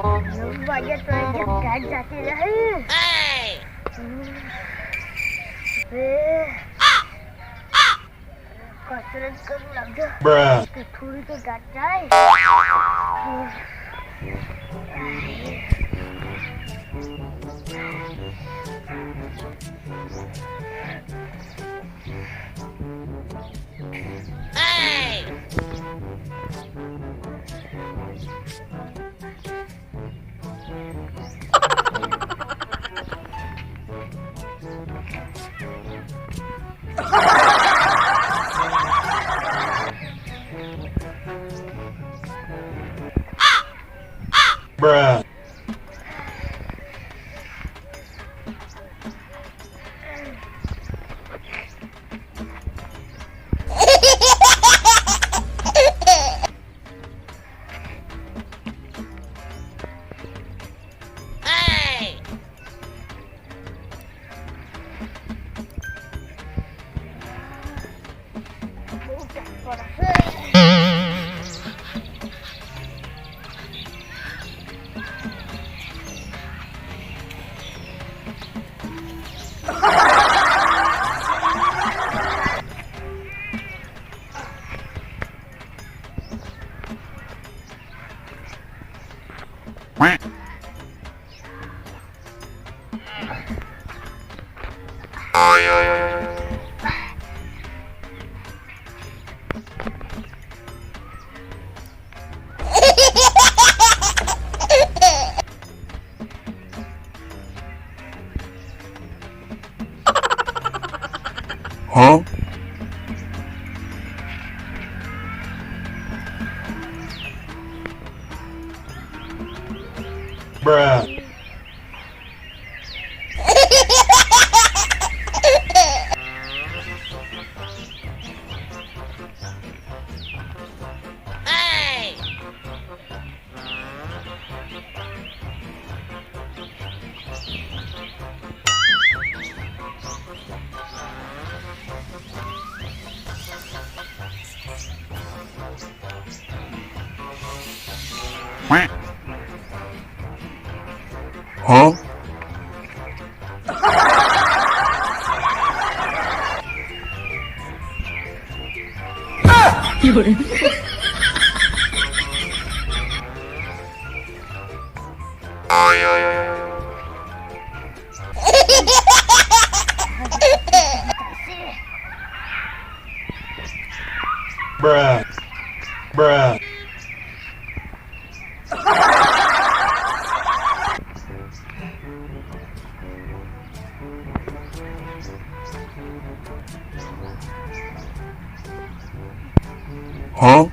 વાગ્યા તો જબ ગાડ જાતી રહે कसरत करूं लग तो थोड़ी तो गाट जाए Bruh. Huh? Bruh. Huh? Bruh. Bruh. Huh?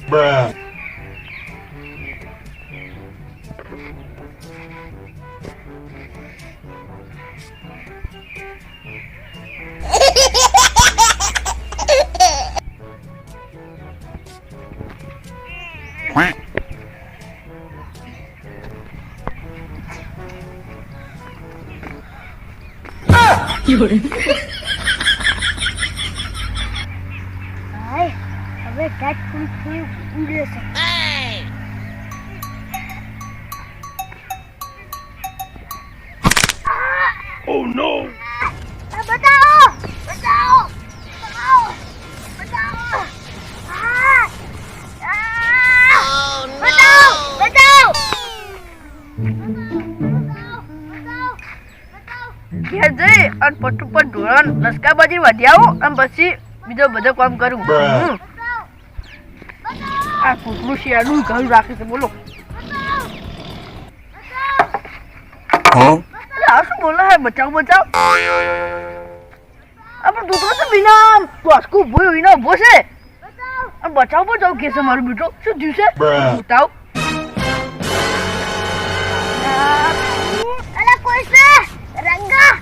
Bruh. Ay, હવે કાટ ફૂલ ઉડે છે Oh no! બતાવો બતાવો બતાવો બતાવો બતાવો બતાવો ઘેર જઈ અને પટ્ટુ પર ઢોરણ લસકાબાજી વાઢી આવું અને પછી બીજો બધો કામ કરું આ કૂતરું શિયાળનું ઘર રાખે છે બોલો આ શું બોલે હે બચાવ બચાવ આપણે દૂતરો તો બિના વાસ્કુ ઉભો વિના ઉભો છે અને બચાવ બચાવ કે છે મારું બેટો શું થયું છે બતાવ અલા કોઈ છે રંગા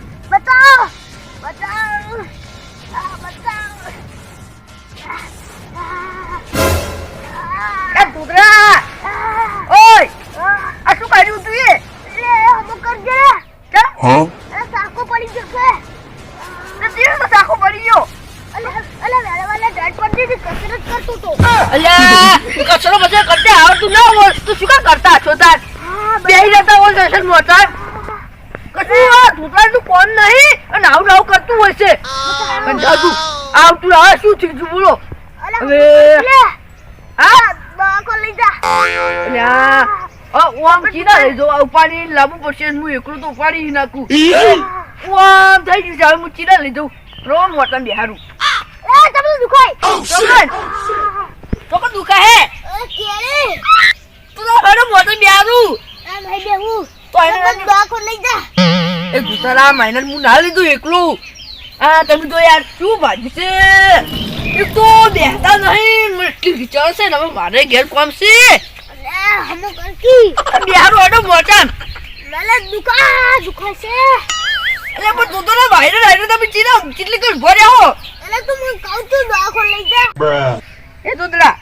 પડી જશે. તે તીર તો સાખો પડી ગયો. વેળાવાળા ડાટ પર દીધી કસરત કરતો તો. અલ્યા કચરો બચે કરતે આવડતું ના હોય તો શું કામ કરતા છો તાર? બેહી જતા હોય સ્ટેશન મોટા કશું આ દુકાનનું કોમ નહીં અને આવું કરતું હોય છે. પણ જાદુ આવતું આ શું થયું છે બોલો? હવે હા દવાખો લઈ જા. અલ્યા ઓમ ચીના લઈ જાઉં ઉપાડી લાવવું પડશે. હું એકલું તો ઉપાડી નાખું. ઓમ થઈ ગયું છે હવે હું ચીના લઈ જાઉં. રોમ મોટા બિહારું તમને દુખાય. તો દુખા હે કેળે તું તો હડો મોટો બિહારું આ ભાઈ બેહું તો એને દવાખો લઈ જા. એ ગુતરા મહિના હું ના લીધું એકલું. આ તમે તો યાર શું ભાજી છે? એક તો બેહતા નહીં એટલી વિચાર છે ને હવે મારે ઘેર કોમ છે. હમો કરકી બિહારું હડો મોટા મને દુખાય છે. એટલે પણ તું તો ના ભાઈને લાઈને તમે ચીના કેટલી કઈ ભર્યા હો. એટલે તું મને કહું છું દવાખો લઈ જા. Bruh. એ દુતરા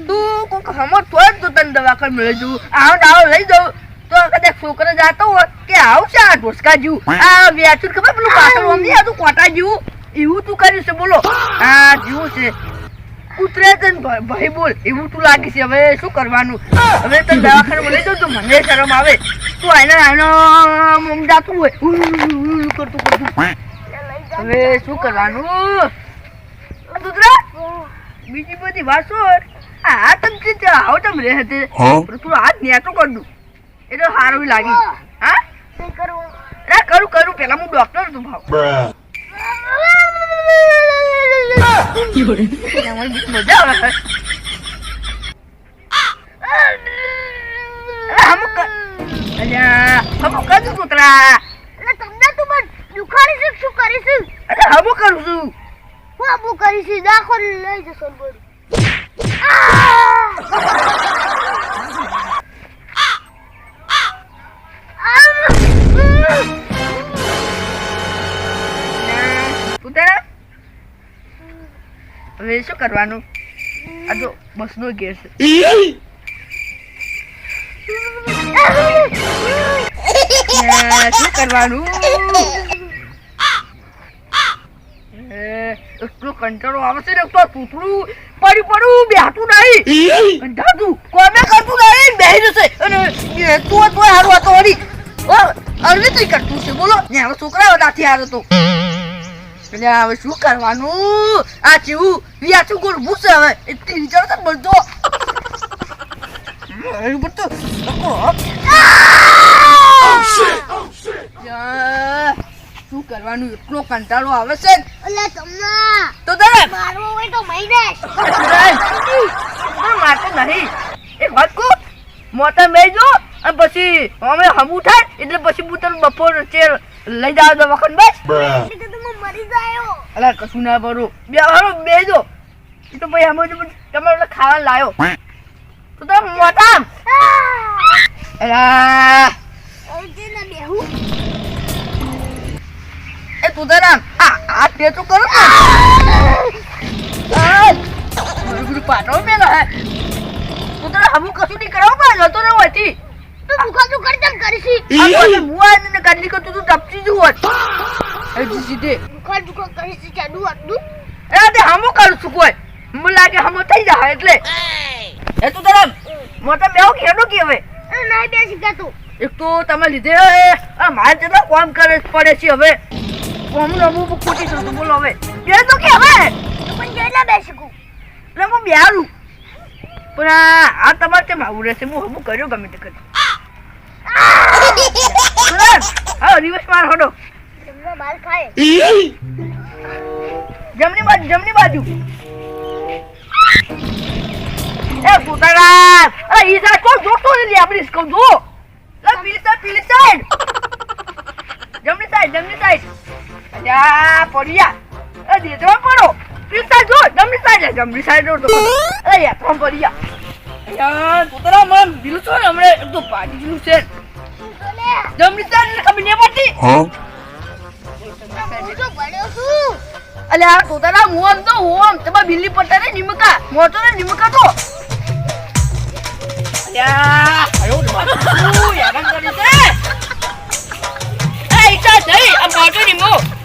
તું કોક હમો થોડ તો તને દવાખાને મળે જવું આવો દાવો લઈ જાઉં તો કદાચ છોકરો જાતો હોય કે આવશે આ ઢોસકા જેવું આ વ્યાચું ખબર પેલું પાછળ ઓમ નહીં આવતું કોટા જેવું એવું તું કર્યું છે બોલો. આ જેવું છે ઉતરે તને ભાઈ બોલ એવું તું લાગે છે. હવે શું કરવાનું? હવે તને દવાખાને લઈ જાઉં તો મને શરમ આવે. તું આને જાતું હોય કરતું હવે શું કરવાનું? દુતરા બીજી બધી વાત છોડ. આ તને આવો તમ રહે હતી તું હાથ નેટો કર દઉં એટલે સારું લાગી. હા શું કરવું? કરું પેલા હું ડોક્ટર છું ભાવ. Bruh. મજા આવે. હમું કરું કૂતરા. એટલે તમને તું મને દુખાડીશ શું કરીશ? અરે હમું કરું છું. હું આબુ કરીશ દાખો લઈ જશો બોલ. કૂતરા હવે શું કરવાનું? આ તો બસ નો ગેર છે. શું કરવાનું? એટલો કંટાળો આવે છે ને તો તૂતરું પડ્યું બેઠું નહીં કંટાળતું કોમે કરતું નહીં બેહી જશે અને તું હારું હતો વળી અરવી તો કરતું છે બોલો ને હવે છોકરા વધારથી હારો તો એટલે હવે શું કરવાનું? આ જેવું વ્યાચું ગોળ ભૂસે હવે એટલી વિચારો તો બધો શું કરવાનું? એટલો કંટાળો આવે છે એટલે તમને તો તને મારવો હોય તો મહિને મારતો નહીં. એક વાત કહું મોટા મેજો અને પછી અમે હમું થાય એટલે પછી હું તને બપોર ચેર લઈ જાવ દવાખાને બસ. Bruh. એટલે તમે મરી જાયો. અલા કશું ના ભરું બેજો એ તો ભાઈ અમે તમારે ખાવા લાયો તો તમે મોટા અલા અર્જુન બેહું એ તું તારા આ પેટું કરો ને પાટો મેલા હે તું તારા હમું કશું નહીં કરાવ પણ જતો ને હોયથી તું દુખાતું કરતમ કરીશી. આ પછી મુઆ ને કાઢી કે તું ટપચી જ હોત એ સીધે દુખા કરીશી ચાડુ આટલું એ તે હમું કરું છું કોઈ મને લાગે હમું થઈ જાય એટલે એ તું તારા મોટા બેહો ખેડો કે હવે નહીં બેસી ગાતું. એક તો તમે લીધે આ મારે જેટલા કામ કરે પડે છે હવે હું રમવું ખોટી છું બોલો હવે કે તો કે હવે પણ જેટલા બેસી ગયું એટલે હું બેહારું પણ આ તમારે કેમ આવું રહેશે? હું હમું કર્યો ગમે તે કર્યું. હા રિવર્સ માર હડો તમને માર ખાય. જમણી બાજુ એ પુતળા અરે ઈ સાઈડ કોણ જોતો નથી આપણી સ્કો જો લે પીલી સાઈડ જમણી સાઈડ અલ્યા પડ્યા એ દેતરો પડો પીલી સાઈડ જો જમણી સાઈડ જો તો અરે યાર કોણ પડ્યા યાર પુતળા મન દિલ છો ને હમણે એક તો પાટી ગયું છે જમણી સાઈડ ખબર નહીં પડતી Huh? હું તો પડ્યો છું. અલ્યા પુતળા હું તો તમાર બિલ્લી પટ્ટા ને નિમકા મોટો ને નિમકા તો અલ્યા આયો રે મારું યાર કરી છે એ ઈચ્છા જઈ આ મોટો રીમો